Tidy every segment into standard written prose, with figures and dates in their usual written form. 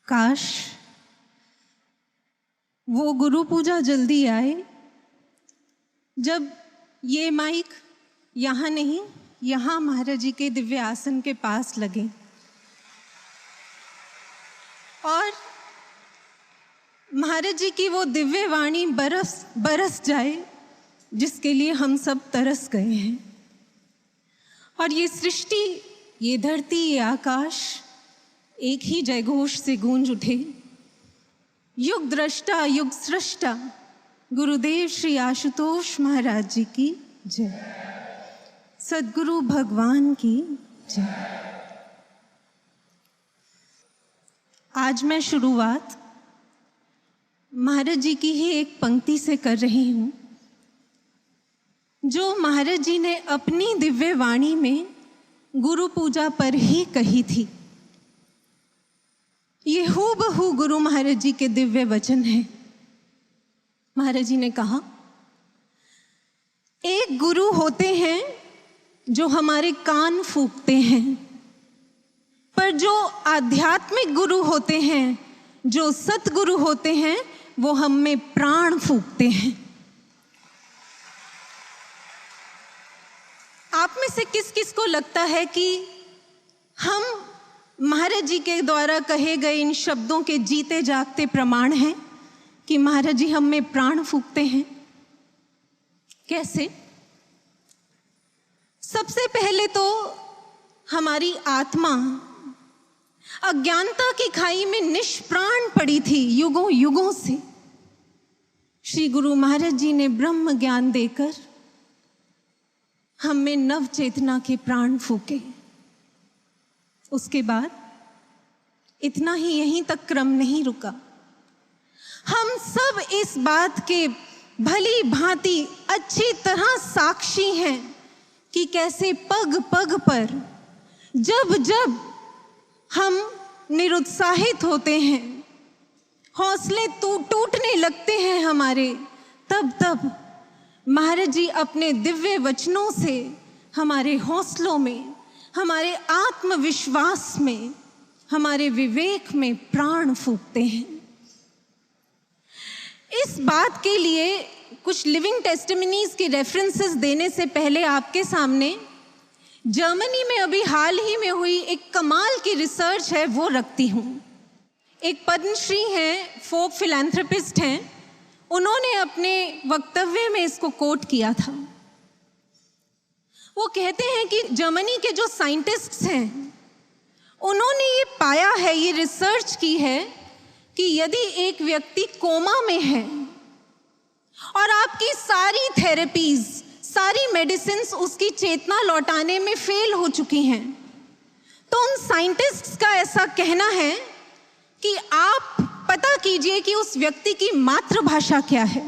काश वो गुरु पूजा जल्दी आए जब ये माइक यहाँ नहीं, यहाँ महाराज जी के दिव्य आसन के पास लगे और महाराज जी की वो दिव्य वाणी बरस जाए जिसके लिए हम सब तरस गए हैं। और ये सृष्टि, ये धरती, ये आकाश एक ही जयघोष से गूंज उठे। युग दृष्टा, युग सृष्टा गुरुदेव श्री आशुतोष महाराज जी की जय। सद्गुरु भगवान की जय। आज मैं शुरुआत महाराज जी की ही एक पंक्ति से कर रही हूँ जो महाराज जी ने अपनी दिव्य वाणी में गुरु पूजा पर ही कही थी। ये हूबहू गुरु महाराज जी के दिव्य वचन हैं। महाराज जी ने कहा, एक गुरु होते हैं जो हमारे कान फूंकते हैं, पर जो आध्यात्मिक गुरु होते हैं, जो सतगुरु होते हैं, वो हम में प्राण फूंकते हैं। आप में से किस किस को लगता है कि हम महाराज जी के द्वारा कहे गए इन शब्दों के जीते जागते प्रमाण हैं कि महाराज जी हम में प्राण फूंकते हैं? कैसे? सबसे पहले तो हमारी आत्मा अज्ञानता की खाई में निष्प्राण पड़ी थी युगों युगों से। श्री गुरु महाराज जी ने ब्रह्म ज्ञान देकर हम में नव चेतना के प्राण फूके। उसके बाद इतना ही यहीं तक क्रम नहीं रुका। हम सब इस बात के भली भांति अच्छी तरह साक्षी हैं कि कैसे पग पग पर जब जब हम निरुत्साहित होते हैं, हौसले टूटने लगते हैं हमारे, तब तब महाराज जी अपने दिव्य वचनों से हमारे हौसलों में, हमारे आत्मविश्वास में, हमारे विवेक में प्राण फूंकते हैं। इस बात के लिए कुछ लिविंग टेस्टिमनीज की रेफरेंसेस देने से पहले आपके सामने जर्मनी में अभी हाल ही में हुई एक कमाल की रिसर्च है वो रखती हूँ। एक पद्मश्री हैं, फोक फिलैंथ्रोपिस्ट हैं, उन्होंने अपने वक्तव्य में इसको कोट किया था। वो कहते हैं कि जर्मनी के जो साइंटिस्ट्स हैं उन्होंने ये पाया है, ये रिसर्च की है कि यदि एक व्यक्ति कोमा में है और आपकी सारी थेरेपीज, सारी मेडिसिन्स उसकी चेतना लौटाने में फेल हो चुकी हैं, तो उन साइंटिस्ट्स का ऐसा कहना है कि आप पता कीजिए कि उस व्यक्ति की मातृभाषा क्या है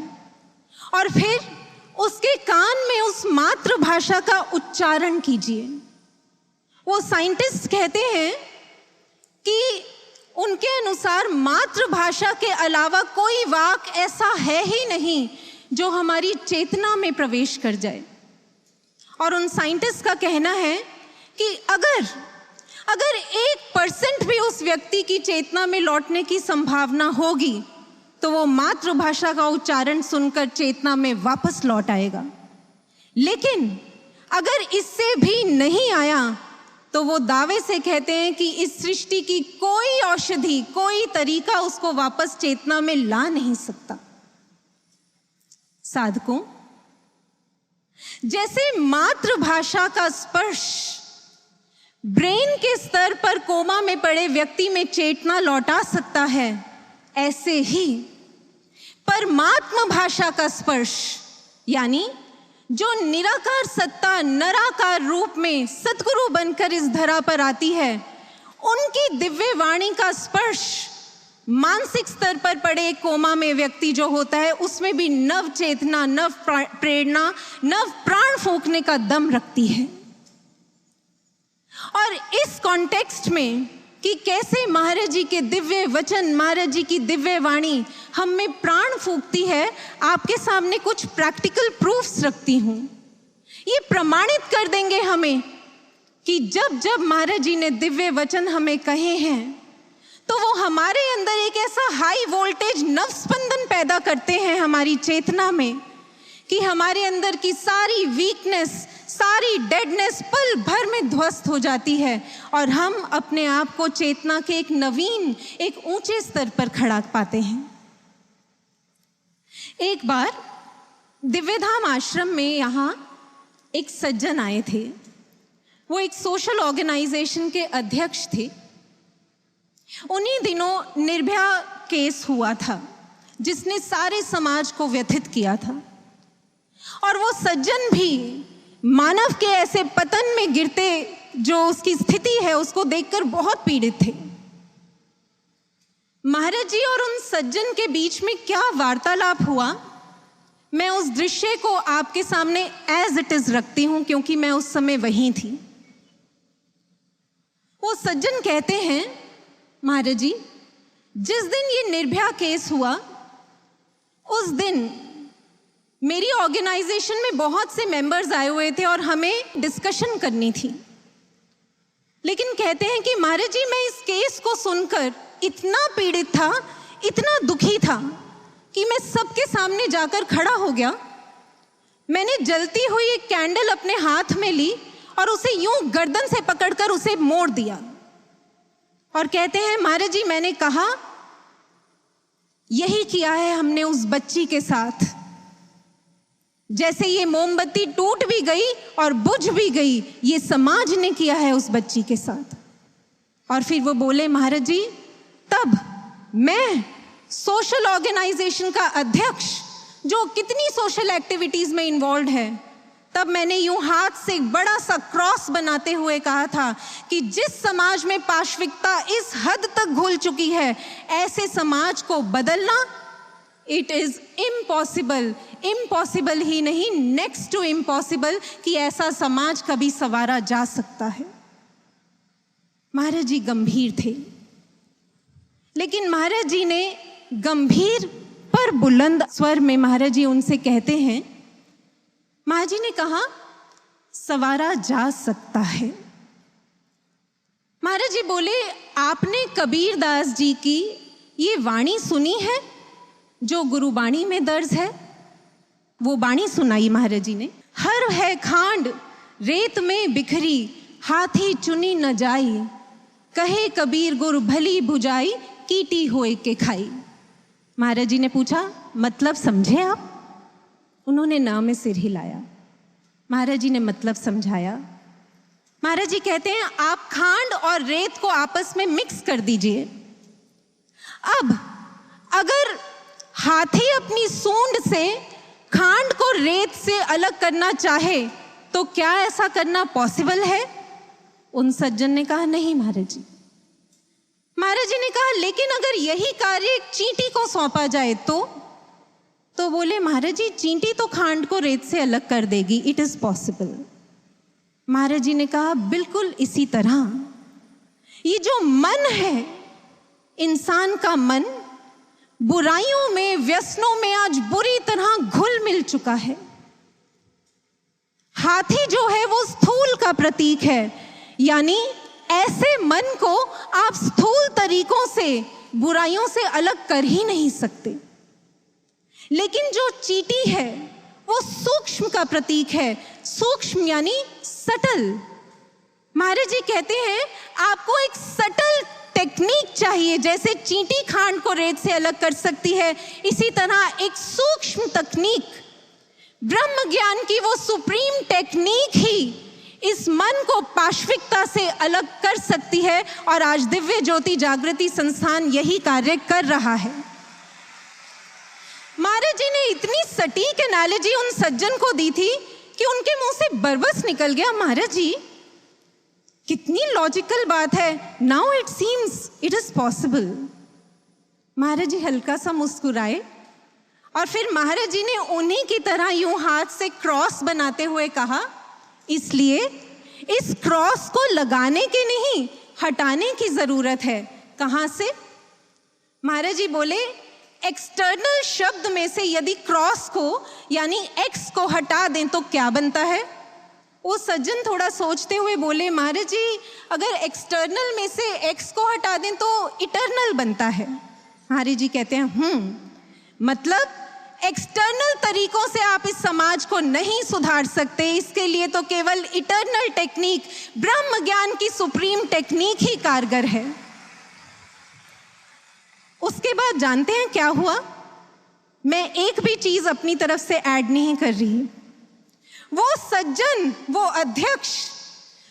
और फिर उसके कान में उस मातृभाषा का उच्चारण कीजिए। वो साइंटिस्ट कहते हैं कि उनके अनुसार मातृभाषा के अलावा कोई वाक ऐसा है ही नहीं जो हमारी चेतना में प्रवेश कर जाए। और उन साइंटिस्ट का कहना है कि अगर 1% भी उस व्यक्ति की चेतना में लौटने की संभावना होगी तो वो मातृभाषा का उच्चारण सुनकर चेतना में वापस लौट आएगा। लेकिन अगर इससे भी नहीं आया तो वो दावे से कहते हैं कि इस सृष्टि की कोई औषधि, कोई तरीका उसको वापस चेतना में ला नहीं सकता। साधकों, जैसे मातृभाषा का स्पर्श ब्रेन के स्तर पर कोमा में पड़े व्यक्ति में चेतना लौटा सकता है, ऐसे ही परमात्मा भाषा का स्पर्श, यानी जो निराकार सत्ता नराकार रूप में सतगुरु बनकर इस धरा पर आती है, उनकी दिव्य वाणी का स्पर्श मानसिक स्तर पर पड़े कोमा में व्यक्ति जो होता है उसमें भी नव चेतना, नव प्रेरणा, नव प्राण फूंकने का दम रखती है। और इस कॉन्टेक्स्ट में कि कैसे महाराज जी के दिव्य वचन, महाराज जी की दिव्य वाणी हम में प्राण फूंकती है, आपके सामने कुछ प्रैक्टिकल प्रूफ्स रखती हूँ। ये प्रमाणित कर देंगे हमें कि जब जब महाराज जी ने दिव्य वचन हमें कहे हैं तो वो हमारे अंदर एक ऐसा हाई वोल्टेज नव स्पंदन पैदा करते हैं हमारी चेतना में कि हमारे अंदर की सारी वीकनेस, सारी डेडनेस पल भर में ध्वस्त हो जाती है और हम अपने आप को चेतना के एक नवीन, एक ऊंचे स्तर पर खड़ा पाते हैं। एक बार दिव्यधाम आश्रम में यहाँ एक सज्जन आए थे। वो एक सोशल ऑर्गेनाइजेशन के अध्यक्ष थे। उन्हीं दिनों निर्भया केस हुआ था जिसने सारे समाज को व्यथित किया था, और वो सज्जन भी मानव के ऐसे पतन में गिरते जो उसकी स्थिति है उसको देखकर बहुत पीड़ित थे। महाराज जी और उन सज्जन के बीच में क्या वार्तालाप हुआ, मैं उस दृश्य को आपके सामने एज इट इज रखती हूं क्योंकि मैं उस समय वहीं थी। वो सज्जन कहते हैं, महाराज जी, जिस दिन ये निर्भया केस हुआ उस दिन मेरी ऑर्गेनाइजेशन में बहुत से मेंबर्स आए हुए थे और हमें डिस्कशन करनी थी। लेकिन कहते हैं कि महाराज जी, मैं इस केस को सुनकर इतना पीड़ित था, इतना दुखी था कि मैं सबके सामने जाकर खड़ा हो गया। मैंने जलती हुई एक कैंडल अपने हाथ में ली और उसे यूं गर्दन से पकड़कर उसे मोड़ दिया। और कहते हैं, महाराज जी, मैंने कहा यही किया है हमने उस बच्ची के साथ। जैसे ये मोमबत्ती टूट भी गई और बुझ भी गई, ये समाज ने किया है उस बच्ची के साथ। और फिर वो बोले, महाराज जी, तब मैं सोशल ऑर्गेनाइजेशन का अध्यक्ष जो कितनी सोशल एक्टिविटीज में इन्वॉल्व है, तब मैंने यूं हाथ से एक बड़ा सा क्रॉस बनाते हुए कहा था कि जिस समाज में पाशविकता इस हद तक घुल चुकी है, ऐसे समाज को बदलना इट इज इम्पॉसिबल। इम्पॉसिबल ही नहीं, नेक्स्ट टू इम्पॉसिबल कि ऐसा समाज कभी संवारा जा सकता है। महाराज जी गंभीर थे, लेकिन महाराज जी ने गंभीर पर बुलंद स्वर में महाराज जी उनसे कहते हैं, महाराज जी ने कहा, संवारा जा सकता है। महाराज जी बोले, आपने कबीर दास जी की ये वाणी सुनी है जो गुरुबाणी में दर्ज है? वो बाणी सुनाई महाराज जी ने। हर है खांड रेत में बिखरी, हाथी चुनी न जाई, कहे कबीर गुरु भली भुजाई, कीटी होए के खाई। महाराज जी ने पूछा, मतलब समझे आप? उन्होंने ना में सिर हिलाया। महाराज जी ने मतलब समझाया। महाराज जी कहते हैं, आप खांड और रेत को आपस में मिक्स कर दीजिए। अब अगर हाथी अपनी सूंड से खांड को रेत से अलग करना चाहे तो क्या ऐसा करना पॉसिबल है? उन सज्जन ने कहा, नहीं महाराज जी। महाराज जी ने कहा, लेकिन अगर यही कार्य एक चींटी को सौंपा जाए तो बोले, महाराज जी, चींटी तो खांड को रेत से अलग कर देगी, इट इज पॉसिबल। महाराज जी ने कहा, बिल्कुल इसी तरह ये जो मन है, इंसान का मन बुराइयों में, व्यसनों में आज बुरी तरह घुल मिल चुका है। हाथी जो है वो स्थूल का प्रतीक है, यानी ऐसे मन को आप स्थूल तरीकों से, बुराइयों से अलग कर ही नहीं सकते। लेकिन जो चींटी है वो सूक्ष्म का प्रतीक है। सूक्ष्म यानी सटल। महाराज जी कहते हैं, आपको एक सटल टेक्निक चाहिए। जैसे चींटी खांड को रेत से अलग कर सकती है, इसी तरह एक सूक्ष्म तकनीक, ब्रह्म ज्ञान की वो सुप्रीम टेक्निक ही इस मन को पाशविकता से अलग कर सकती है। और आज दिव्य ज्योति जागृति संस्थान यही कार्य कर रहा है। महाराज जी ने इतनी सटीक एनालॉजी उन सज्जन को दी थी कि उनके मुंह से बरबस निकल गया। महाराज जी, कितनी लॉजिकल बात है। Now it seems it is possible. Maharaj ji हल्का सा मुस्कुराए और फिर महाराज जी ने उन्हीं की तरह यूं हाथ से क्रॉस बनाते हुए कहा, इसलिए इस क्रॉस को लगाने के नहीं, हटाने की जरूरत है। कहां से? महाराज जी बोले, एक्सटर्नल शब्द में से यदि क्रॉस को यानी एक्स को हटा दें तो क्या बनता है? वो सज्जन थोड़ा सोचते हुए बोले, महाराज जी अगर एक्सटर्नल में से एक्स को हटा दें तो इटर्नल बनता है। महाराज जी कहते हैं मतलब एक्सटर्नल तरीकों से आप इस समाज को नहीं सुधार सकते, इसके लिए तो केवल इटर्नल टेक्निक, ब्रह्म ज्ञान की सुप्रीम टेक्निक ही कारगर है। उसके बाद जानते हैं क्या हुआ? मैं एक भी चीज अपनी तरफ से ऐड नहीं कर रही। वो सज्जन, वो अध्यक्ष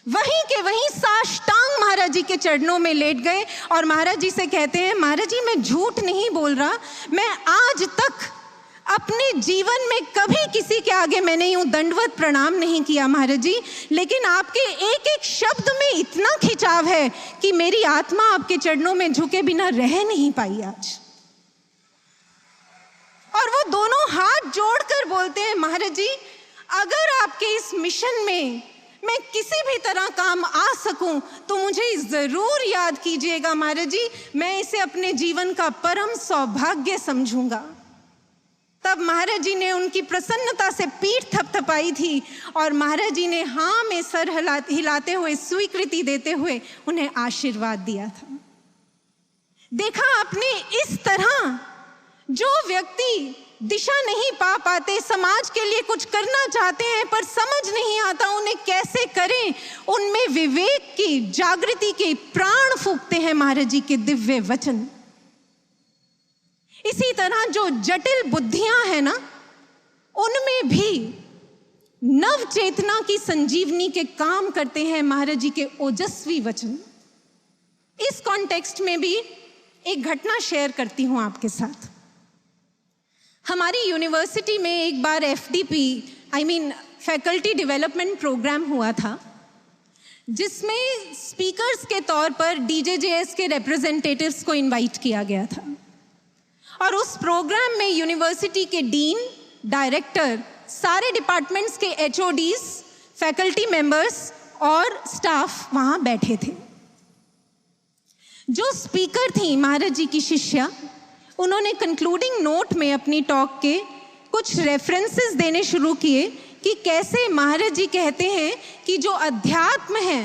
वहीं के वहीं साष्टांग महाराज जी के चरणों में लेट गए और महाराज जी से कहते हैं, महाराज जी मैं झूठ नहीं बोल रहा, मैं आज तक अपने जीवन में कभी किसी के आगे मैंने यूं दंडवत प्रणाम नहीं किया महाराज जी, लेकिन आपके एक एक शब्द में इतना खिंचाव है कि मेरी आत्मा आपके चरणों में झुके बिना रह नहीं पाई आज। और वो दोनों हाथ जोड़कर बोलते हैं, महाराज जी अगर आपके इस मिशन में मैं किसी भी तरह काम आ सकूं तो मुझे जरूर याद कीजिएगा महाराज जी, मैं इसे अपने जीवन का परम सौभाग्य समझूंगा। तब महाराज जी ने उनकी प्रसन्नता से पीठ थपथपाई थी और महाराज जी ने हाँ में सर हिलाते हुए स्वीकृति देते हुए उन्हें आशीर्वाद दिया था। देखा आपने, इस तरह जो व्यक्ति दिशा नहीं पा पाते, समाज के लिए कुछ करना चाहते हैं पर समझ नहीं आता उन्हें कैसे करें, उनमें विवेक की जागृति के प्राण फूंकते हैं महाराज जी के दिव्य वचन। इसी तरह जो जटिल बुद्धियां हैं ना, उनमें भी नव चेतना की संजीवनी के काम करते हैं महाराज जी के ओजस्वी वचन। इस कॉन्टेक्स्ट में भी एक घटना शेयर करती हूं आपके साथ। हमारी यूनिवर्सिटी में एक बार FDP फैकल्टी डेवलपमेंट प्रोग्राम हुआ था, जिसमें स्पीकर्स के तौर पर DJJS के रिप्रेजेंटेटिव्स को इनवाइट किया गया था। और उस प्रोग्राम में यूनिवर्सिटी के डीन, डायरेक्टर, सारे डिपार्टमेंट्स के HODs, फैकल्टी मेंबर्स और स्टाफ वहां बैठे थे। जो स्पीकर थी महाराज जी की शिष्या, उन्होंने कंक्लूडिंग नोट में अपनी टॉक के कुछ रेफरेंसेस देने शुरू किए कि कैसे महाराज जी कहते हैं कि जो अध्यात्म है,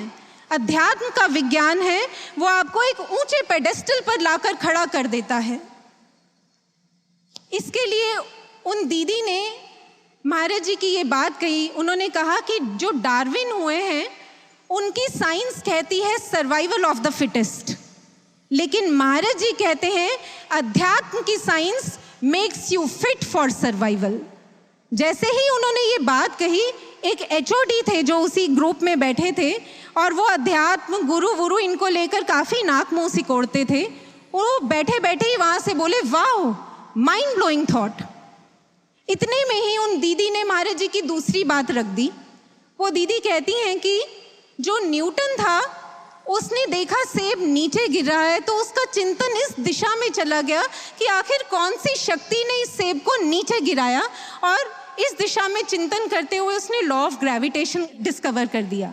अध्यात्म का विज्ञान है, वो आपको एक ऊंचे पेडेस्टल पर लाकर खड़ा कर देता है। इसके लिए उन दीदी ने महाराज जी की ये बात कही। उन्होंने कहा कि जो डार्विन हुए हैं उनकी साइंस कहती है सर्वाइवल ऑफ द फिटेस्ट, लेकिन महाराज जी कहते हैं अध्यात्म की science makes you fit for survival. जैसे ही उन्होंने ये बात कही, एक HOD थे जो उसी ग्रुप में बैठे थे और वो अध्यात्म गुरु वुरु इनको लेकर काफी नाक मुंह सिकोड़ते थे। वो बैठे बैठे ही वहां से बोले, वाओ माइंड ब्लोइंग थॉट। इतने में ही उन दीदी ने महाराज जी की दूसरी बात रख दी। वो दीदी कहती हैं कि जो न्यूटन था उसने देखा सेब नीचे गिर रहा है तो उसका चिंतन इस दिशा में चला गया कि आखिर कौन सी शक्ति ने इस सेब को नीचे गिराया, और इस दिशा में चिंतन करते हुए उसने लॉ ऑफ ग्रेविटेशन डिस्कवर कर दिया।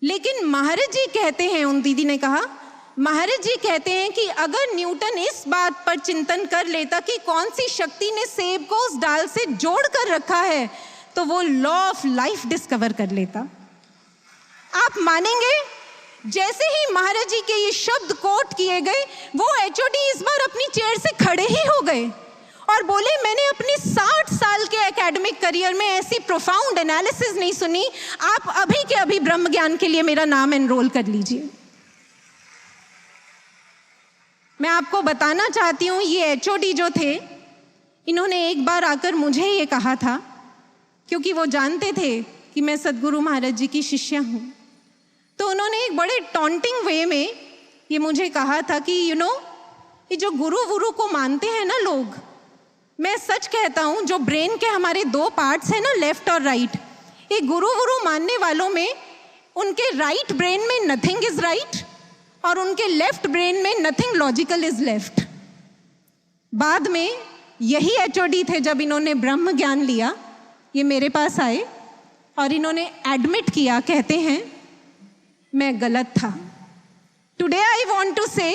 लेकिन महाराज जी कहते हैं, उन दीदी ने कहा, महाराज जी कहते हैं कि अगर न्यूटन इस बात पर चिंतन कर लेता कि कौन सी शक्ति ने सेब को उस डाल से जोड़ कर रखा है, तो वो लॉ ऑफ लाइफ डिस्कवर कर लेता। आप मानेंगे, जैसे ही महाराज जी के ये शब्द कोट किए गए, वो HOD इस बार अपनी चेयर से खड़े ही हो गए और बोले, मैंने अपने 60 साल के एकेडमिक करियर में ऐसी प्रोफाउंड एनालिसिस नहीं सुनी, आप अभी के अभी ब्रह्म ज्ञान के लिए मेरा नाम एनरोल कर लीजिए। मैं आपको बताना चाहती हूँ, ये HOD जो थे, इन्होंने एक बार आकर मुझे ये कहा था, क्योंकि वो जानते थे कि मैं सद्गुरु महाराज जी की शिष्या हूँ, तो उन्होंने एक बड़े टॉन्टिंग वे में ये मुझे कहा था कि ये जो गुरु वुरु को मानते हैं ना लोग, मैं सच कहता हूँ, जो ब्रेन के हमारे 2 पार्ट्स हैं ना, लेफ्ट और राइट, ये गुरु वुरु मानने वालों में उनके राइट ब्रेन में नथिंग इज राइट और उनके लेफ्ट ब्रेन में नथिंग लॉजिकल इज लेफ्ट। बाद में यही HOD थे, जब इन्होंने ब्रह्म ज्ञान लिया, ये मेरे पास आए और इन्होंने एडमिट किया, कहते हैं मैं गलत था। टुडे आई वांट टू से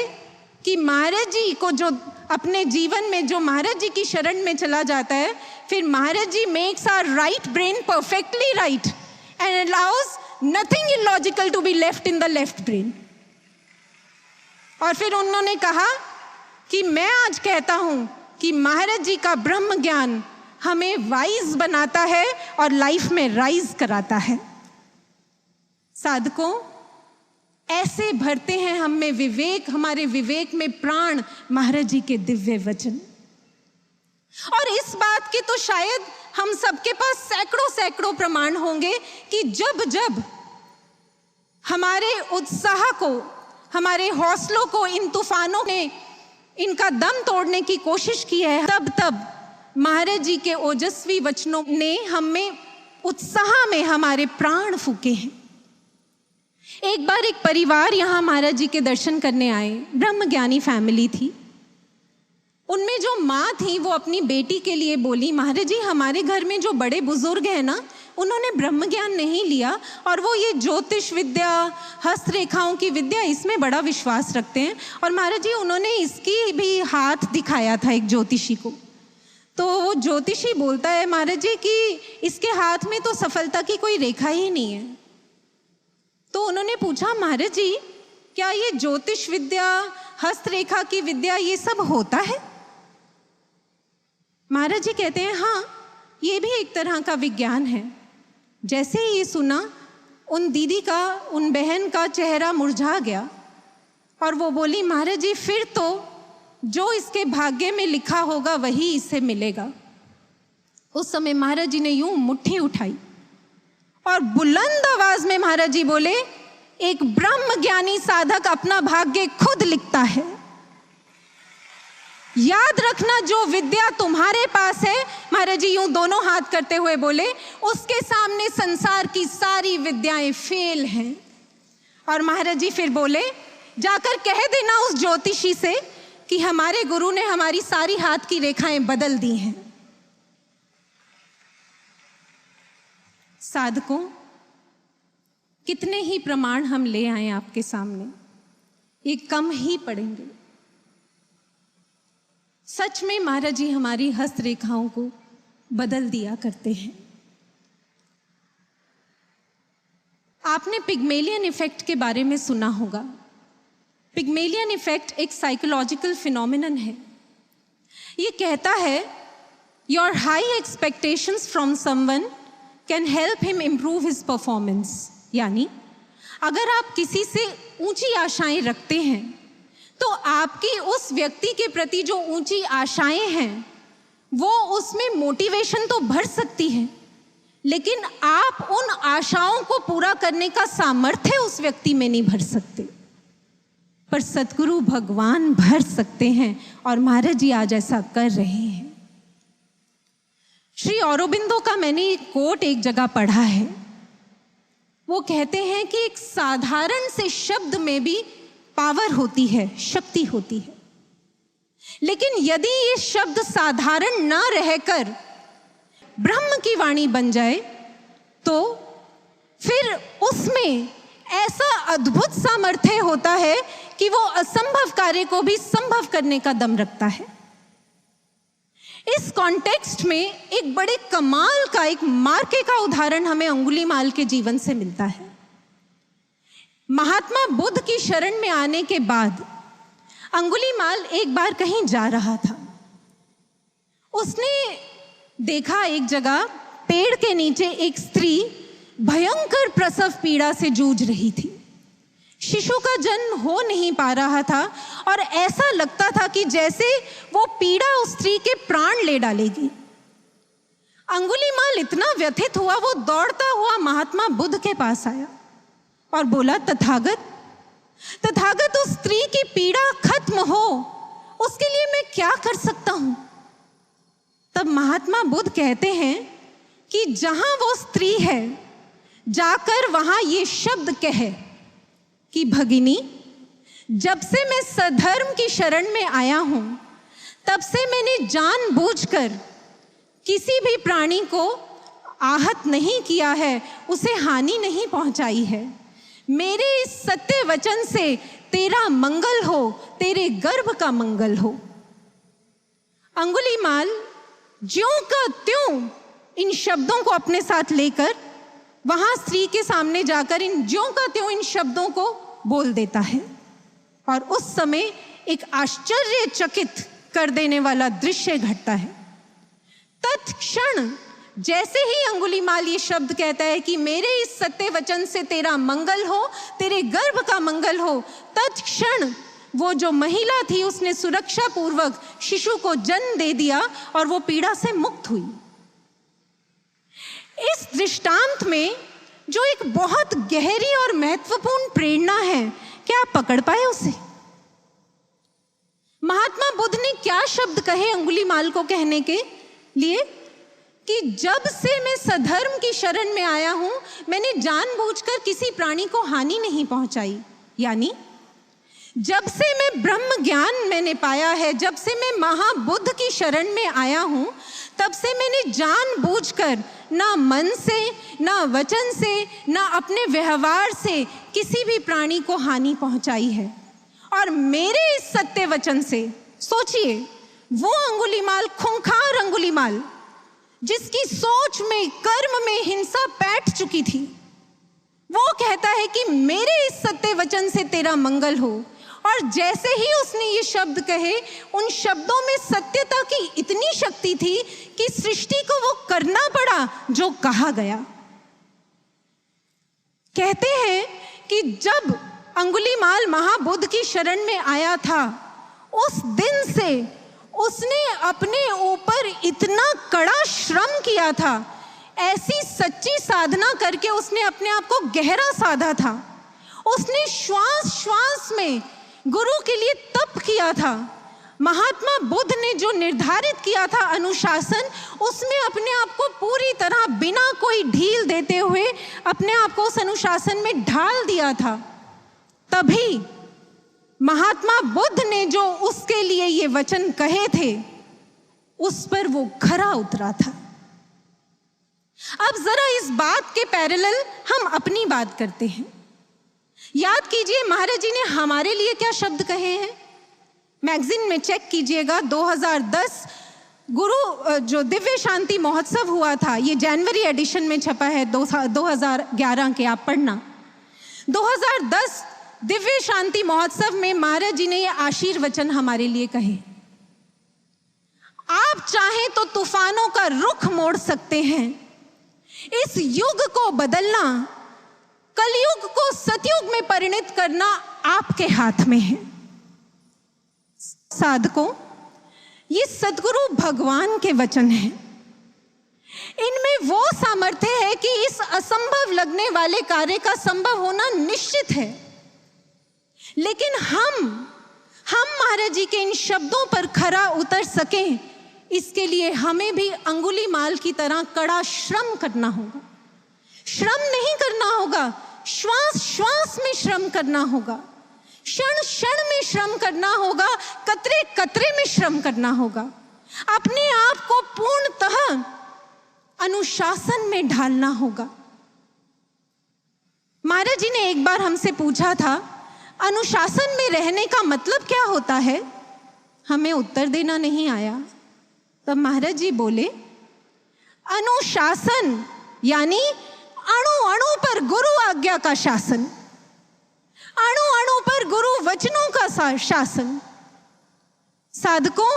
कि महाराज जी को जो अपने जीवन में जो महाराज जी की शरण में चला जाता है, फिर Maharaj ji makes our right brain perfectly right and allows nothing illogical to be left in the left brain. और फिर उन्होंने कहा कि मैं आज कहता हूं कि महाराज जी का ब्रह्म ज्ञान हमें वाइज बनाता है और लाइफ में राइज कराता है। साधकों, ऐसे भरते हैं हम में विवेक, हमारे विवेक में प्राण महाराज जी के दिव्य वचन। और इस बात के तो शायद हम सबके पास सैकड़ों सैकड़ों प्रमाण होंगे कि जब जब हमारे उत्साह को, हमारे हौसलों को इन तूफानों ने इनका दम तोड़ने की कोशिश की है, तब तब महाराज जी के ओजस्वी वचनों ने हमें उत्साह में हमारे प्राण फूके हैं। एक बार एक परिवार यहाँ महाराज जी के दर्शन करने आए, ब्रह्मज्ञानी फैमिली थी। उनमें जो माँ थी वो अपनी बेटी के लिए बोली, महाराज जी हमारे घर में जो बड़े बुजुर्ग हैं ना, उन्होंने ब्रह्म ज्ञान नहीं लिया और वो ये ज्योतिष विद्या, हस्तरेखाओं की विद्या, इसमें बड़ा विश्वास रखते हैं। और महाराज जी उन्होंने इसकी भी हाथ दिखाया था एक ज्योतिषी को। तो वो ज्योतिषी बोलता है महाराज जी कि इसके हाथ में तो सफलता की कोई रेखा ही नहीं है। तो उन्होंने पूछा, महाराज जी क्या ये ज्योतिष विद्या, हस्तरेखा की विद्या, ये सब होता है? महाराज जी कहते हैं, हाँ ये भी एक तरह का विज्ञान है। जैसे ही ये सुना, उन दीदी का, उन बहन का चेहरा मुरझा गया और वो बोली, महाराज जी फिर तो जो इसके भाग्य में लिखा होगा वही इसे मिलेगा। उस समय महाराज जी ने यूं मुट्ठी उठाई और बुलंद आवाज में महाराज जी बोले, एक ब्रह्म ज्ञानी साधक अपना भाग्य खुद लिखता है। याद रखना, जो विद्या तुम्हारे पास है, महाराज जी यूं दोनों हाथ करते हुए बोले, उसके सामने संसार की सारी विद्याएं फेल हैं। और महाराज जी फिर बोले, जाकर कह देना उस ज्योतिषी से कि हमारे गुरु ने हमारी सारी हाथ की रेखाएं बदल दी हैं। साधकों, कितने ही प्रमाण हम ले आए आपके सामने, ये कम ही पड़ेंगे। सच में महाराज जी हमारी हस्तरेखाओं को बदल दिया करते हैं। आपने पिग्मेलियन इफेक्ट के बारे में सुना होगा। पिग्मेलियन इफेक्ट एक साइकोलॉजिकल फिनोमिनन है। ये कहता है, your high expectations from someone can help him improve his performance. यानी अगर आप किसी से ऊंची आशाएं रखते हैं तो आपकी उस व्यक्ति के प्रति जो ऊंची आशाएं हैं वो उसमें मोटिवेशन तो भर सकती है, लेकिन आप उन आशाओं को पूरा करने का सामर्थ्य उस व्यक्ति में नहीं भर सकते, पर सद्गुरु भगवान भर सकते हैं। और महाराज जी आज ऐसा कर रहे हैं। श्री औरोबिंदो का मैंने एक कोट एक जगह पढ़ा है। वो कहते हैं कि एक साधारण से शब्द में भी पावर होती है, शक्ति होती है, लेकिन यदि ये शब्द साधारण ना रहकर ब्रह्म की वाणी बन जाए तो फिर उसमें ऐसा अद्भुत सामर्थ्य होता है कि वो असंभव कार्य को भी संभव करने का दम रखता है। इस कॉन्टेक्स्ट में एक बड़े कमाल का, एक मार्के का उदाहरण हमें अंगुलीमाल के जीवन से मिलता है। महात्मा बुद्ध की शरण में आने के बाद अंगुलीमाल एक बार कहीं जा रहा था। उसने देखा एक जगह पेड़ के नीचे एक स्त्री भयंकर प्रसव पीड़ा से जूझ रही थी। शिशु का जन्म हो नहीं पा रहा था और ऐसा लगता था कि जैसे वो पीड़ा उस स्त्री के प्राण ले डालेगी। अंगुलीमाल इतना व्यथित हुआ, वो दौड़ता हुआ महात्मा बुद्ध के पास आया और बोला, तथागत, उस स्त्री की पीड़ा खत्म हो उसके लिए मैं क्या कर सकता हूं? तब महात्मा बुद्ध कहते हैं कि जहां वो स्त्री है जाकर वहां ये शब्द कहे कि भगिनी, जब से मैं सधर्म की शरण में आया हूं तब से मैंने जानबूझकर किसी भी प्राणी को आहत नहीं किया है, उसे हानि नहीं पहुंचाई है। मेरे इस सत्य वचन से तेरा मंगल हो, तेरे गर्भ का मंगल हो। अंगुलीमाल ज्यों का त्यों इन शब्दों को अपने साथ लेकर वहां स्त्री के सामने जाकर इन ज्यों का त्यों इन शब्दों को बोल देता है। और उस समय एक आश्चर्यचकित कर देने वाला दृश्य घटता है। तत्क्षण जैसे ही अंगुलीमाल ये शब्द कहता है कि मेरे इस सत्य वचन से तेरा मंगल हो, तेरे गर्भ का मंगल हो, तत्क्षण वो जो महिला थी उसने सुरक्षा पूर्वक शिशु को जन्म दे दिया और वो पीड़ा से मुक्त हुई। इस दृष्टांत में जो एक बहुत गहरी और महत्वपूर्ण प्रेरणा है, क्या आप पकड़ पाए उसे? महात्मा बुद्ध ने क्या शब्द कहे अंगुलीमाल को कहने के लिए कि जब से मैं सधर्म की शरण में आया हूं, मैंने जानबूझकर किसी प्राणी को हानि नहीं पहुंचाई। यानी जब से मैं ब्रह्म ज्ञान मैंने पाया है, जब से मैं महाबुद्ध की शरण में आया हूं, तब से मैंने जानबूझकर ना मन से, ना वचन से, ना अपने व्यवहार से किसी भी प्राणी को हानि पहुंचाई है। और मेरे इस सत्य वचन से, सोचिए, वो अंगुलीमाल, खूंखार अंगुलीमाल, जिसकी सोच में, कर्म में हिंसा बैठ चुकी थी, वो कहता है कि मेरे इस सत्य वचन से तेरा मंगल हो। और जैसे ही उसने ये शब्द कहे, उन शब्दों में सत्यता की इतनी शक्ति थी कि सृष्टि को वो करना पड़ा जो कहा गया। कहते हैं कि जब अंगुलीमाल महाबुद्ध की शरण में आया था, उस दिन से उसने अपने ऊपर इतना कड़ा श्रम किया था, ऐसी सच्ची साधना करके उसने अपने आप को गहरा साधा था। उसने श्वास श्वास में गुरु के लिए तप किया था। महात्मा बुद्ध ने जो निर्धारित किया था अनुशासन, उसमें अपने आप को पूरी तरह बिना कोई ढील देते हुए अपने आप को उस अनुशासन में ढाल दिया था। तभी महात्मा बुद्ध ने जो उसके लिए ये वचन कहे थे, उस पर वो खरा उतरा था। अब जरा इस बात के पैरेलल हम अपनी बात करते हैं। याद कीजिए महाराज जी ने हमारे लिए क्या शब्द कहे हैं। मैगजीन में चेक कीजिएगा, 2010 गुरु जो दिव्य शांति महोत्सव हुआ था, ये जनवरी एडिशन में छपा है 2011 के, आप पढ़ना। 2010 दिव्य शांति महोत्सव में महाराज जी ने ये आशीर्वचन हमारे लिए कहे। आप चाहें तो तूफानों का रुख मोड़ सकते हैं। इस युग को बदलना, कलयुग को सतयुग में परिणत करना आपके हाथ में है। साधकों, ये सद्गुरु भगवान के वचन हैं। इनमें वो सामर्थ्य है कि इस असंभव लगने वाले कार्य का संभव होना निश्चित है। लेकिन हम महाराज जी के इन शब्दों पर खरा उतर सकें, इसके लिए हमें भी अंगुलीमाल की तरह कड़ा श्रम करना होगा। श्रम नहीं करना होगा, श्वास श्वास में श्रम करना होगा, क्षण क्षण में श्रम करना होगा, कतरे कतरे में श्रम करना होगा। अपने आप को पूर्णतः अनुशासन में ढालना होगा। महाराज जी ने एक बार हमसे पूछा था, अनुशासन में रहने का मतलब क्या होता है? हमें उत्तर देना नहीं आया। तब महाराज जी बोले, अनुशासन यानी अणु अणु पर गुरु आज्ञा का शासन, अणु अणु पर गुरु वचनों का शासन। साधकों,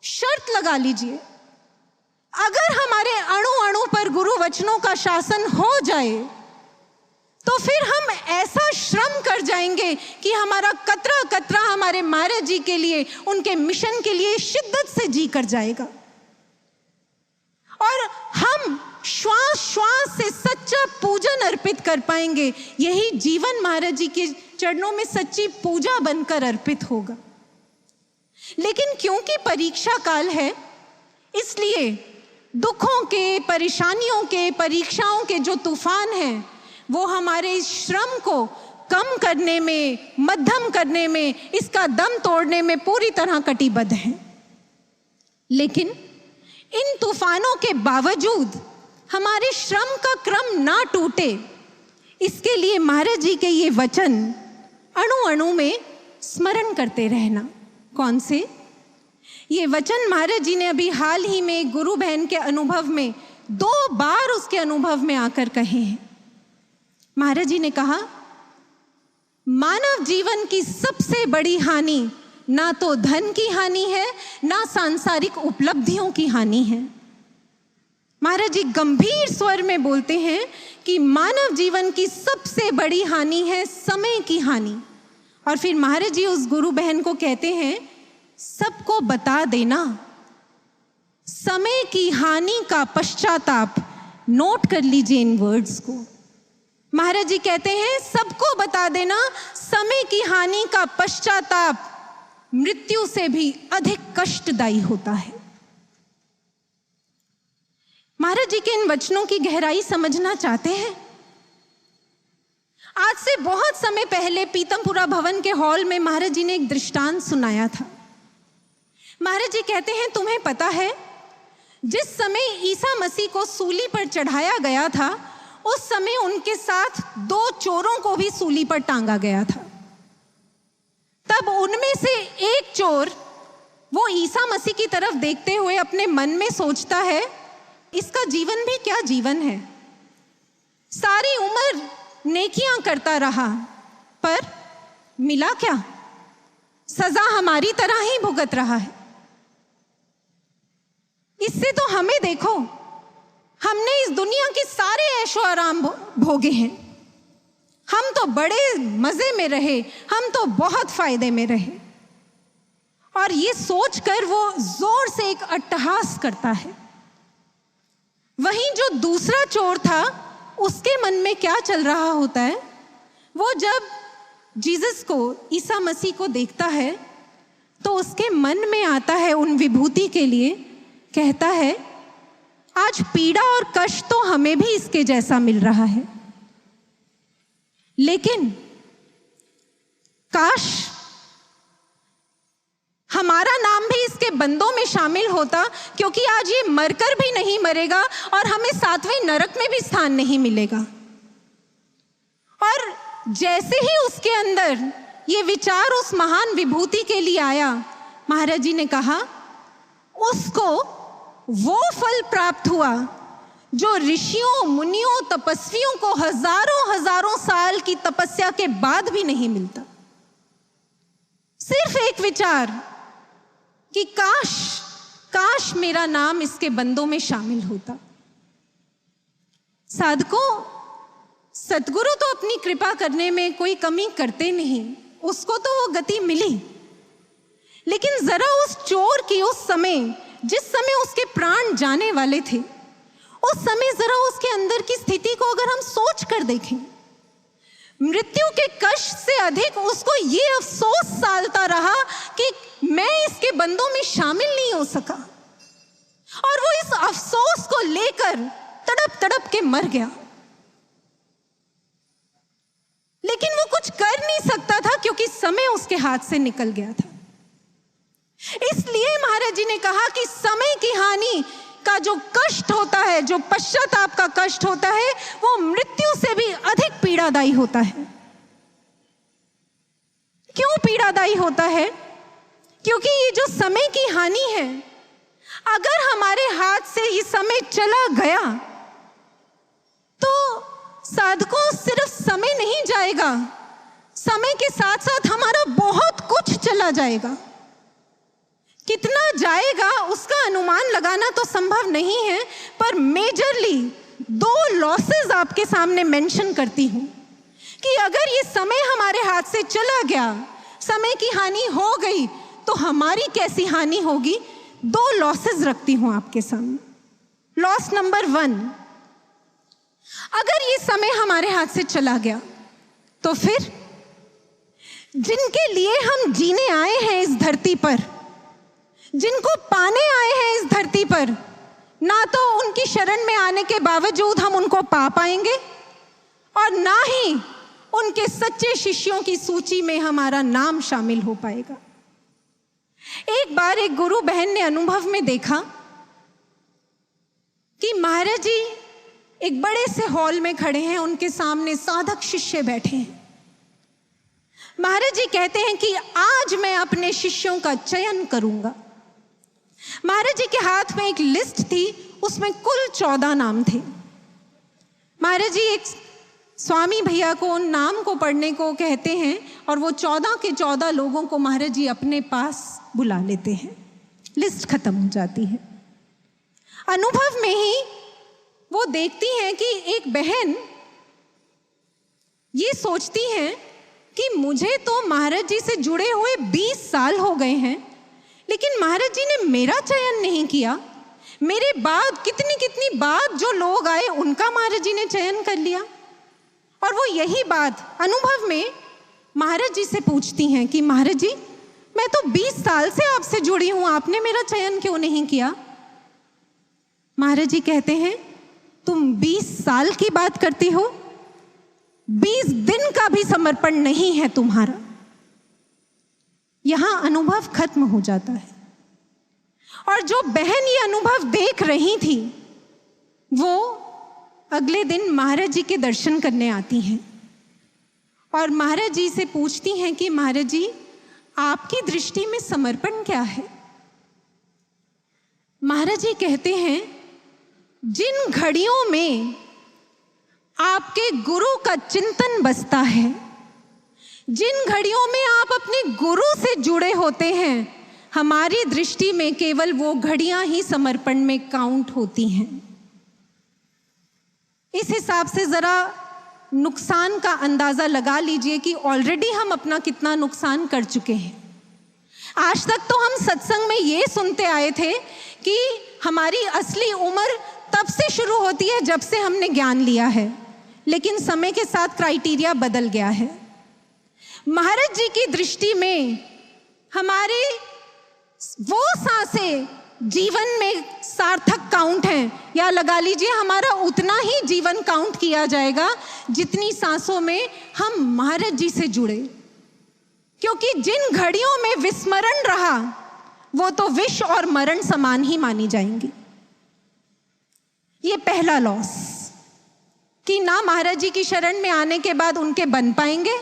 शर्त लगा लीजिए, अगर हमारे अणु अणु पर गुरु वचनों का शासन हो जाए तो फिर हम ऐसा श्रम कर जाएंगे कि हमारा कतरा कतरा हमारे महाराज जी के लिए, उनके मिशन के लिए शिद्दत से जी कर जाएगा। और हम श्वास श्वास से सच्चा पूजन अर्पित कर पाएंगे। यही जीवन महाराज जी के चरणों में सच्ची पूजा बनकर अर्पित होगा। लेकिन क्योंकि परीक्षा काल है, इसलिए दुखों के, परेशानियों के, परीक्षाओं के जो तूफान हैं, वो हमारे इस श्रम को कम करने में, मध्यम करने में, इसका दम तोड़ने में पूरी तरह कटिबद्ध हैं। लेकिन इन तूफानों के बावजूद हमारे श्रम का क्रम ना टूटे, इसके लिए महाराज जी के ये वचन अणु अणु में स्मरण करते रहना। कौन से? ये वचन महाराज जी ने अभी हाल ही में गुरु बहन के अनुभव में 2 बार उसके अनुभव में आकर कहे हैं। महाराज जी ने कहा, मानव जीवन की सबसे बड़ी हानि ना तो धन की हानि है, ना सांसारिक उपलब्धियों की हानि है। महाराज जी गंभीर स्वर में बोलते हैं कि मानव जीवन की सबसे बड़ी हानि है समय की हानि। और फिर महाराज जी उस गुरु बहन को कहते हैं, सबको बता देना, समय की हानि का पश्चाताप। नोट कर लीजिए इन वर्ड्स को। महाराज जी कहते हैं, सबको बता देना, समय की हानि का पश्चाताप मृत्यु से भी अधिक कष्टदायी होता है। महाराज जी के इन वचनों की गहराई समझना चाहते हैं? आज से बहुत समय पहले पीतमपुरा भवन के हॉल में महाराज जी ने एक दृष्टांत सुनाया था। महाराज जी कहते हैं, तुम्हें पता है, जिस समय ईसा मसीह को सूली पर चढ़ाया गया था, उस समय उनके साथ 2 चोरों को भी सूली पर टांगा गया था। तब उनमें से एक चोर वो ईसा मसीह की तरफ देखते हुए अपने मन में सोचता है, इसका जीवन भी क्या जीवन है, सारी उम्र नेकियां करता रहा, पर मिला क्या? सजा हमारी तरह ही भुगत रहा है। इससे तो हमें देखो, हमने इस दुनिया के सारे ऐशो आराम भोगे हैं, हम तो बड़े मजे में रहे, हम तो बहुत फायदे में रहे। और ये सोचकर वो जोर से एक अट्टहास करता है। वहीं जो दूसरा चोर था, उसके मन में क्या चल रहा होता है? वो जब जीसस को, ईसा मसीह को देखता है, तो उसके मन में आता है उन विभूति के लिए, कहता है, आज पीड़ा और कष्ट तो हमें भी इसके जैसा मिल रहा है, लेकिन काश हमारा नाम भी इसके बंदों में शामिल होता, क्योंकि आज ये मरकर भी नहीं मरेगा और हमें 7वें नरक में भी स्थान नहीं मिलेगा। और जैसे ही उसके अंदर ये विचार उस महान विभूति के लिए आया, महाराज जी ने कहा, उसको वो फल प्राप्त हुआ जो ऋषियों, मुनियों, तपस्वियों को हजारों हजारों साल की तपस्या के बाद भी नहीं मिलता। सिर्फ एक विचार कि काश काश मेरा नाम इसके बंदों में शामिल होता। साधकों, सतगुरु तो अपनी कृपा करने में कोई कमी करते नहीं, उसको तो वो गति मिली। लेकिन जरा उस चोर की उस समय, जिस समय उसके प्राण जाने वाले थे, उस समय जरा उसके अंदर की स्थिति को अगर हम सोच कर देखें, मृत्यु के कष्ट से अधिक उसको ये अफसोस सालता रहा कि मैं इसके बंदों में शामिल नहीं हो सका, और वो इस अफसोस को लेकर तड़प तड़प के मर गया। लेकिन वो कुछ कर नहीं सकता था, क्योंकि समय उसके हाथ से निकल गया था। इसलिए महाराज जी ने कहा कि समय की हानि का जो कष्ट होता है, जो पश्चाताप का कष्ट होता है, वो मृत्यु से भी अधिक पीड़ादायी होता है। क्यों पीड़ादायी होता है? क्योंकि ये जो समय की हानि है, अगर हमारे हाथ से ये समय चला गया तो साधकों, सिर्फ समय नहीं जाएगा, समय के साथ साथ हमारा बहुत कुछ चला जाएगा। कितना जाएगा उसका अनुमान लगाना तो संभव नहीं है, पर मेजरली 2 लॉसेस आपके सामने मेंशन करती हूं कि अगर ये समय हमारे हाथ से चला गया, समय की हानि हो गई, तो हमारी कैसी हानि होगी। 2 लॉसेस रखती हूं आपके सामने। लॉस नंबर 1, अगर ये समय हमारे हाथ से चला गया तो फिर जिनके लिए हम जीने आए हैं इस धरती पर, जिनको पाने आए हैं इस धरती पर, ना तो उनकी शरण में आने के बावजूद हम उनको पा पाएंगे, और ना ही उनके सच्चे शिष्यों की सूची में हमारा नाम शामिल हो पाएगा। एक बार एक गुरु बहन ने अनुभव में देखा कि महाराज जी एक बड़े से हॉल में खड़े हैं, उनके सामने साधक शिष्य बैठे हैं। महाराज जी कहते हैं कि आज मैं अपने शिष्यों का चयन करूंगा। महाराज जी के हाथ में एक लिस्ट थी, उसमें कुल 14 नाम थे। महाराज जी एक स्वामी भैया को उन नाम को पढ़ने को कहते हैं और वो 14 के 14 लोगों को महाराज जी अपने पास बुला लेते हैं। लिस्ट खत्म हो जाती है। अनुभव में ही वो देखती हैं कि एक बहन ये सोचती है कि मुझे तो महाराज जी से जुड़े हुए 20 साल हो गए हैं, लेकिन महाराज जी ने मेरा चयन नहीं किया। मेरे बाद कितनी बाद जो लोग आए उनका महाराज जी ने चयन कर लिया। और वो यही बात अनुभव में महाराज जी से पूछती हैं कि महाराज जी मैं तो 20 साल से आपसे जुड़ी हूं, आपने मेरा चयन क्यों नहीं किया? महाराज जी कहते हैं तुम 20 साल की बात करती हो, 20 दिन का भी समर्पण नहीं है तुम्हारा। यहां अनुभव खत्म हो जाता है। और जो बहन ये अनुभव देख रही थी वो अगले दिन महाराज जी के दर्शन करने आती हैं और महाराज जी से पूछती हैं कि महाराज जी आपकी दृष्टि में समर्पण क्या है? महाराज जी कहते हैं जिन घड़ियों में आपके गुरु का चिंतन बसता है, जिन घड़ियों में आप अपने गुरु से जुड़े होते हैं, हमारी दृष्टि में केवल वो घड़ियां ही समर्पण में काउंट होती हैं। इस हिसाब से जरा नुकसान का अंदाजा लगा लीजिए कि ऑलरेडी हम अपना कितना नुकसान कर चुके हैं। आज तक तो हम सत्संग में ये सुनते आए थे कि हमारी असली उम्र तब से शुरू होती है जब से हमने ज्ञान लिया है, लेकिन समय के साथ क्राइटेरिया बदल गया है। महाराज जी की दृष्टि में हमारे वो सांसें जीवन में सार्थक काउंट हैं, या लगा लीजिए हमारा उतना ही जीवन काउंट किया जाएगा जितनी सांसों में हम महाराज जी से जुड़े। क्योंकि जिन घड़ियों में विस्मरण रहा वो तो विष और मरण समान ही मानी जाएंगी। ये पहला लॉस कि ना महाराज जी की शरण में आने के बाद उनके बन पाएंगे,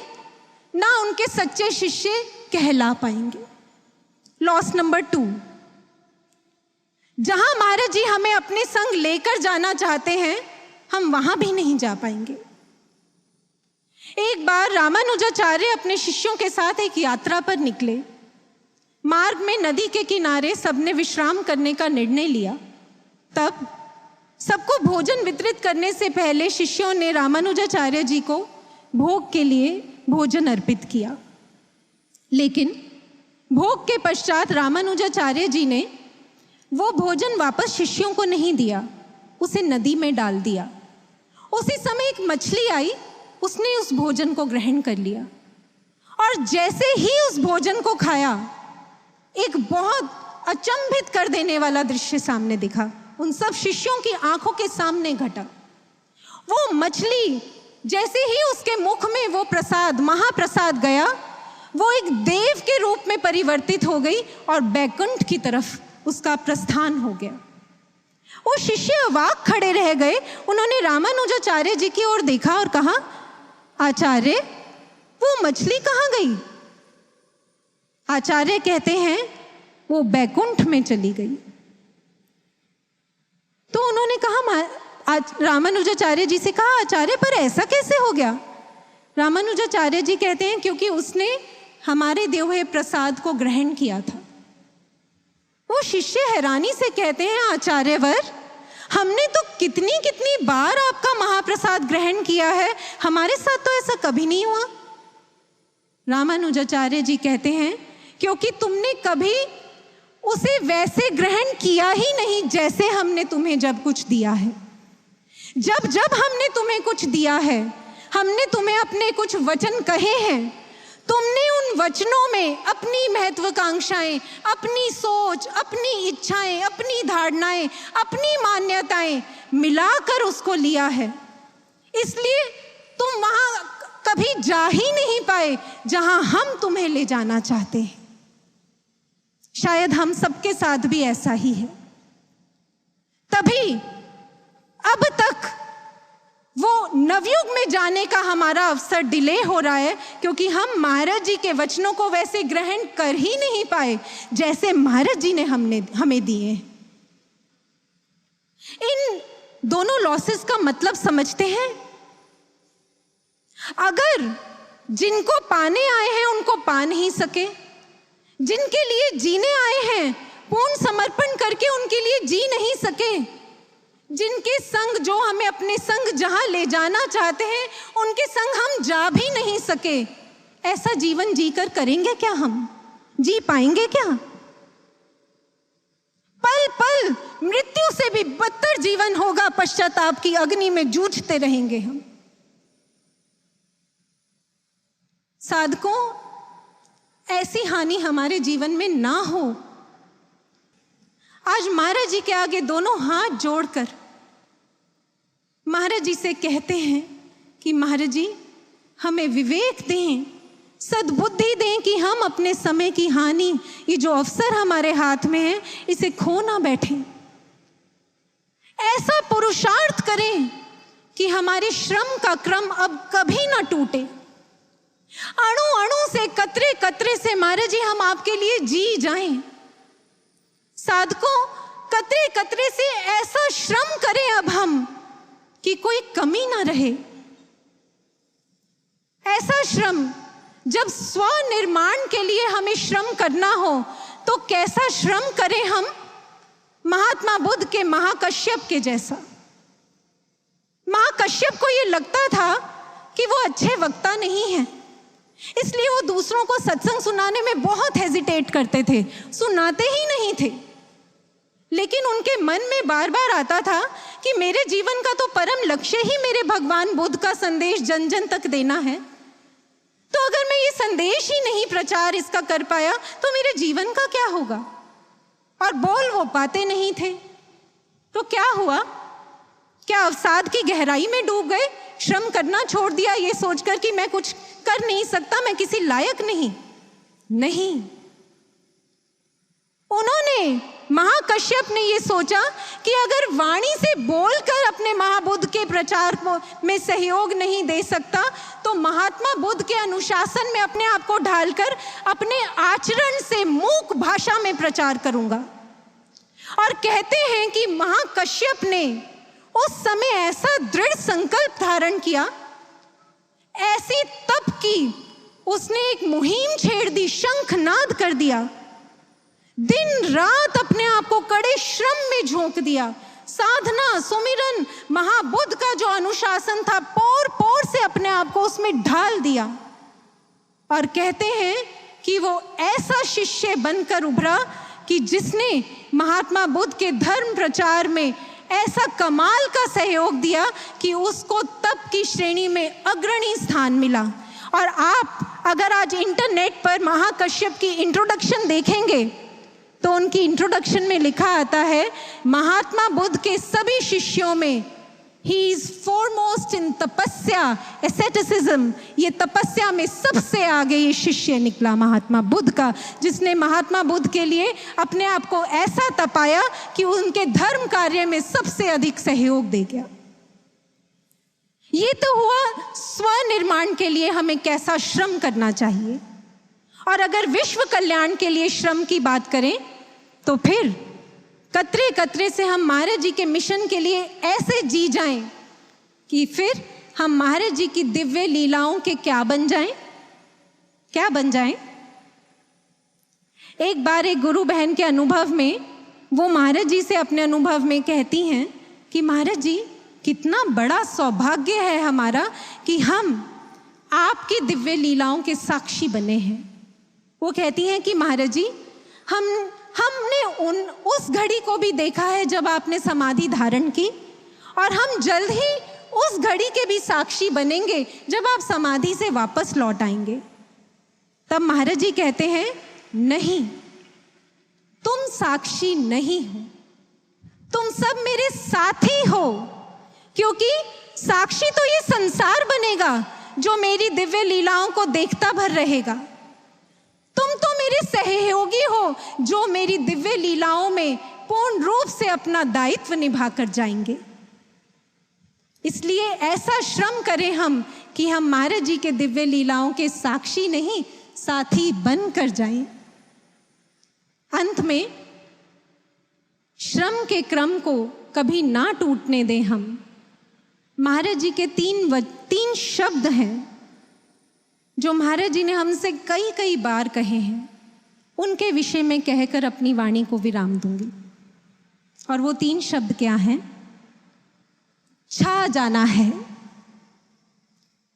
ना उनके सच्चे शिष्य कहला पाएंगे। लॉस नंबर 2, जहां महाराज जी हमें अपने संग लेकर जाना चाहते हैं हम वहां भी नहीं जा पाएंगे। एक बार रामानुजाचार्य अपने शिष्यों के साथ एक यात्रा पर निकले। मार्ग में नदी के किनारे सबने विश्राम करने का निर्णय लिया। तब सबको भोजन वितरित करने से पहले शिष्यों ने रामानुजाचार्य जी को भोग के लिए भोजन अर्पित किया। लेकिन भोग के पश्चात रामानुजाचार्य जी ने वो भोजन वापस शिष्यों को नहीं दिया, उसे नदी में डाल दिया। उसी समय एक मछली आई, उसने उस भोजन को ग्रहण कर लिया और जैसे ही उस भोजन को खाया एक बहुत अचंभित कर देने वाला दृश्य सामने दिखा। उन सब शिष्यों की आंखों के सामने घटा। वो मछली जैसे ही उसके मुख में वो प्रसाद, महाप्रसाद गया, वो एक देव के रूप में परिवर्तित हो गई और बैकुंठ की तरफ उसका प्रस्थान हो गया। वो शिष्य अवाक खड़े रह गए। उन्होंने रामानुजाचार्य जी की ओर देखा और कहा, आचार्य वो मछली कहाँ गई? आचार्य कहते हैं वो बैकुंठ में चली गई। तो उन्होंने कहा, रामानुजाचार्य जी से कहा, आचार्य पर ऐसा कैसे हो गया? रामानुजाचार्य जी कहते हैं क्योंकि उसने हमारे दिए हुए प्रसाद को ग्रहण किया था। वो शिष्य हैरानी से कहते हैं, आचार्यवर हमने तो कितनी कितनी बार आपका महाप्रसाद ग्रहण किया है, हमारे साथ तो ऐसा कभी नहीं हुआ। रामानुजाचार्य जी कहते हैं क्योंकि तुमने कभी उसे वैसे ग्रहण किया ही नहीं जैसे हमने तुम्हें जब कुछ दिया है। जब जब हमने तुम्हें कुछ दिया है, हमने तुम्हें अपने कुछ वचन कहे हैं, तुमने उन वचनों में अपनी महत्वाकांक्षाएं, अपनी सोच, अपनी इच्छाएं, अपनी धारणाएं, अपनी मान्यताएं मिलाकर उसको लिया है। इसलिए तुम वहां कभी जा ही नहीं पाए जहां हम तुम्हें ले जाना चाहते हैं। शायद हम सबके साथ भी ऐसा ही है। तभी अब तक वो नवयुग में जाने का हमारा अवसर डिले हो रहा है, क्योंकि हम महाराज जी के वचनों को वैसे ग्रहण कर ही नहीं पाए जैसे महाराज जी ने हमें दिए। इन दोनों लॉसेस का मतलब समझते हैं? अगर जिनको पाने आए हैं उनको पा नहीं सके, जिनके लिए जीने आए हैं पूर्ण समर्पण करके उनके लिए जी नहीं सके, जिनके संग, जो हमें अपने संग जहां ले जाना चाहते हैं उनके संग हम जा भी नहीं सके, ऐसा जीवन जीकर करेंगे क्या? हम जी पाएंगे क्या? पल पल मृत्यु से भी बदतर जीवन होगा, पश्चाताप की अग्नि में जूझते रहेंगे हम। साधकों, ऐसी हानि हमारे जीवन में ना हो। आज महाराज जी के आगे दोनों हाथ जोड़कर महाराज जी से कहते हैं कि महाराज जी हमें विवेक दें, सद्बुद्धि दें कि हम अपने समय की हानि, ये जो अवसर हमारे हाथ में है, इसे खो ना बैठें। ऐसा पुरुषार्थ करें कि हमारे श्रम का क्रम अब कभी ना टूटे। अणु अणु से, कतरे कतरे से महाराज जी हम आपके लिए जी जाएं। साधकों, कतरे कतरे से ऐसा श्रम करें अब हम कि कोई कमी ना रहे। ऐसा श्रम, जब स्वनिर्माण के लिए हमें श्रम करना हो तो कैसा श्रम करें हम? महात्मा बुद्ध के महाकश्यप के जैसा। महाकश्यप को यह लगता था कि वो अच्छे वक्ता नहीं है, इसलिए वो दूसरों को सत्संग सुनाने में बहुत हेजिटेट करते थे, सुनाते ही नहीं थे। लेकिन उनके मन में बार बार आता था कि मेरे जीवन का तो परम लक्ष्य ही मेरे भगवान बुद्ध का संदेश जन जन तक देना है, तो अगर मैं ये संदेश ही नहीं प्रचार इसका कर पाया तो मेरे जीवन का क्या होगा? और बोल वो पाते नहीं थे। तो क्या हुआ? क्या अवसाद की गहराई में डूब गए? श्रम करना छोड़ दिया ये सोचकर कि मैं कुछ कर नहीं सकता, मैं किसी लायक नहीं? नहीं, उन्होंने, महाकश्यप ने ये सोचा कि अगर वाणी से बोलकर अपने महाबुद्ध के प्रचार में सहयोग नहीं दे सकता तो महात्मा बुद्ध के अनुशासन में अपने आप को ढालकर अपने आचरण से मूक भाषा में प्रचार करूंगा। और कहते हैं कि महाकश्यप ने उस समय ऐसा दृढ़ संकल्प धारण किया, ऐसी तप की, उसने एक मुहिम छेड़ दी, शंखनाद कर दिया, दिन रात अपने आप को कड़े श्रम में झोंक दिया। साधना, सुमिरन, महाबुद्ध का जो अनुशासन था, पौर पौर से अपने आप को उसमें ढाल दिया। और कहते हैं कि वो ऐसा शिष्य बनकर उभरा कि जिसने महात्मा बुद्ध के धर्म प्रचार में ऐसा कमाल का सहयोग दिया कि उसको तप की श्रेणी में अग्रणी स्थान मिला। और आप अगर आज इंटरनेट पर महाकश्यप की इंट्रोडक्शन देखेंगे तो उनकी इंट्रोडक्शन में लिखा आता है, महात्मा बुद्ध के सभी शिष्यों में ही इज फॉरमोस्ट इन तपस्या, एसेटिसिज्म, ये तपस्या में सबसे आगे ये शिष्य निकला महात्मा बुद्ध का, जिसने महात्मा बुद्ध के लिए अपने आप को ऐसा तपाया कि उनके धर्म कार्य में सबसे अधिक सहयोग दे गया। ये तो हुआ स्वनिर्माण के लिए हमें कैसा श्रम करना चाहिए। और अगर विश्व कल्याण के लिए श्रम की बात करें तो फिर कतरे कतरे से हम महाराज जी के मिशन के लिए ऐसे जी जाएं कि फिर हम महाराज जी की दिव्य लीलाओं के क्या बन जाएं? क्या बन जाएं? एक बार एक गुरु बहन के अनुभव में वो महाराज जी से अपने अनुभव में कहती हैं कि महाराज जी, कितना बड़ा सौभाग्य है हमारा कि हम आपकी दिव्य लीलाओं के साक्षी बने हैं। वो कहती हैं कि महाराज जी, हमने उस घड़ी को भी देखा है जब आपने समाधि धारण की, और हम जल्द ही उस घड़ी के भी साक्षी बनेंगे जब आप समाधि से वापस लौट आएंगे। तब महाराज जी कहते हैं, नहीं, तुम साक्षी नहीं हो, तुम सब मेरे साथी हो, क्योंकि साक्षी तो ये संसार बनेगा जो मेरी दिव्य लीलाओं को देखता भर रहेगा। तुम तो मेरे सहयोगी हो जो मेरी दिव्य लीलाओं में पूर्ण रूप से अपना दायित्व निभा कर जाएंगे। इसलिए ऐसा श्रम करें हम कि हम महाराज जी के दिव्य लीलाओं के साक्षी नहीं, साथी बन कर जाएं। अंत में श्रम के क्रम को कभी ना टूटने दें हम। महाराज जी के तीन शब्द हैं जो महाराज जी ने हमसे कई कई बार कहे हैं, उनके विषय में कहकर अपनी वाणी को विराम दूंगी। और वो 3 शब्द क्या हैं? छा जाना है।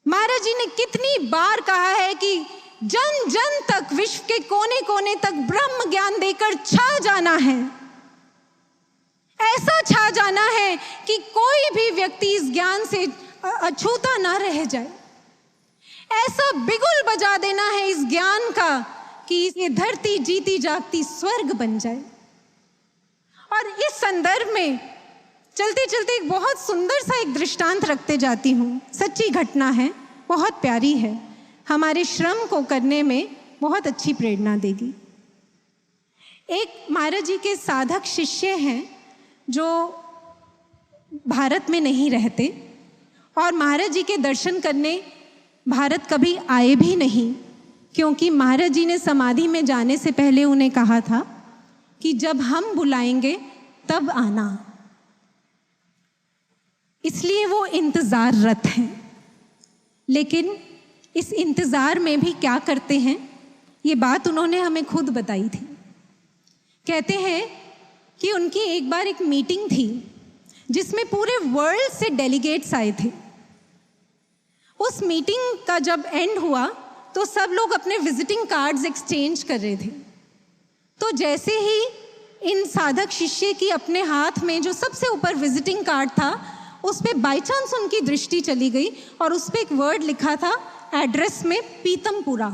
महाराज जी ने कितनी बार कहा है कि जन जन तक, विश्व के कोने कोने तक ब्रह्म ज्ञान देकर छा जाना है। ऐसा छा जाना है कि कोई भी व्यक्ति इस ज्ञान से अछूता ना रह जाए। ऐसा बिगुल बजा देना है इस ज्ञान का कि ये धरती जीती जागती स्वर्ग बन जाए। और इस संदर्भ में चलते चलते एक बहुत सुंदर सा एक दृष्टांत रखते जाती हूँ। सच्ची घटना है, बहुत प्यारी है, हमारे श्रम को करने में बहुत अच्छी प्रेरणा देगी। एक महाराज जी के साधक शिष्य हैं जो भारत में नहीं रहते और महाराज जी के दर्शन करने भारत कभी आए भी नहीं, क्योंकि महाराज जी ने समाधि में जाने से पहले उन्हें कहा था कि जब हम बुलाएंगे तब आना। इसलिए वो इंतजाररत हैं। लेकिन इस इंतजार में भी क्या करते हैं, ये बात उन्होंने हमें खुद बताई थी। कहते हैं कि उनकी एक बार एक मीटिंग थी जिसमें पूरे वर्ल्ड से डेलीगेट्स आए थे। उस मीटिंग का जब एंड हुआ तो सब लोग अपने विजिटिंग कार्ड्स एक्सचेंज कर रहे थे। तो जैसे ही इन साधक शिष्य की अपने हाथ में जो सबसे ऊपर विजिटिंग कार्ड था, उस पे बाई चांस उनकी दृष्टि चली गई और उस पे एक वर्ड लिखा था एड्रेस में पीतमपुरा।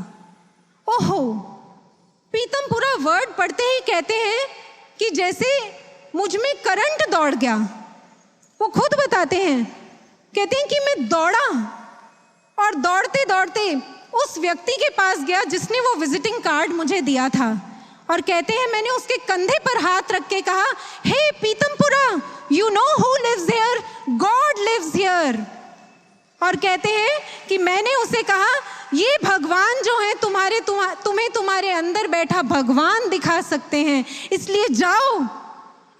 ओहो, पीतमपुरा वर्ड पढ़ते ही कहते हैं कि जैसे मुझ में करंट दौड़ गया। वो खुद बताते हैं, कहते हैं कि मैं दौड़ा और दौड़ते दौड़ते उस व्यक्ति के पास गया जिसने वो विजिटिंग कार्ड मुझे दिया था, और कहते हैं मैंने उसके कंधे पर हाथ रख के कहा, हे Pitampura, you know who lives here? God lives here. और कहते हैं कि मैंने उसे कहा, ये भगवान जो है तुम्हें तुम्हारे अंदर बैठा भगवान दिखा सकते हैं, इसलिए जाओ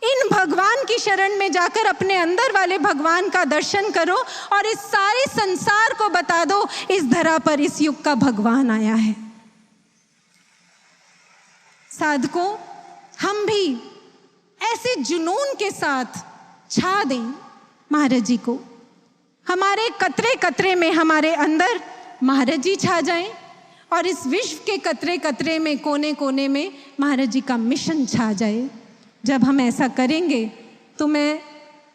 इन भगवान की शरण में जाकर अपने अंदर वाले भगवान का दर्शन करो और इस सारे संसार को बता दो इस धरा पर इस युग का भगवान आया है। साधकों, हम भी ऐसे जुनून के साथ छा दें महाराज जी को। हमारे कतरे कतरे में हमारे अंदर महाराज जी छा जाएं और इस विश्व के कतरे कतरे में, कोने कोने में महाराज जी का मिशन छा जाए। जब हम ऐसा करेंगे तो मैं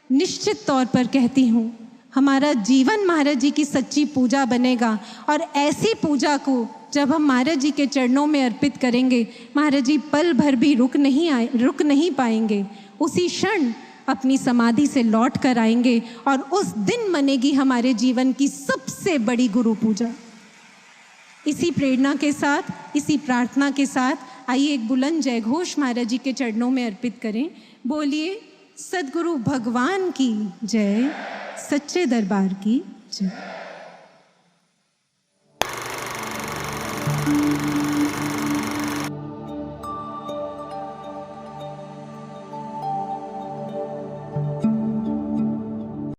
निश्चित तौर पर कहती हूँ, हमारा जीवन महाराज जी की सच्ची पूजा बनेगा। और ऐसी पूजा को जब हम महाराज जी के चरणों में अर्पित करेंगे, महाराज जी पल भर भी रुक नहीं पाएंगे। उसी क्षण अपनी समाधि से लौट कर आएंगे और उस दिन मनेगी हमारे जीवन की सबसे बड़ी गुरु पूजा। इसी प्रेरणा के साथ, इसी प्रार्थना के साथ आइए एक बुलंद जय घोष महाराज जी के चरणों में अर्पित करें। बोलिए सद्गुरु भगवान की जय, सच्चे दरबार की जय।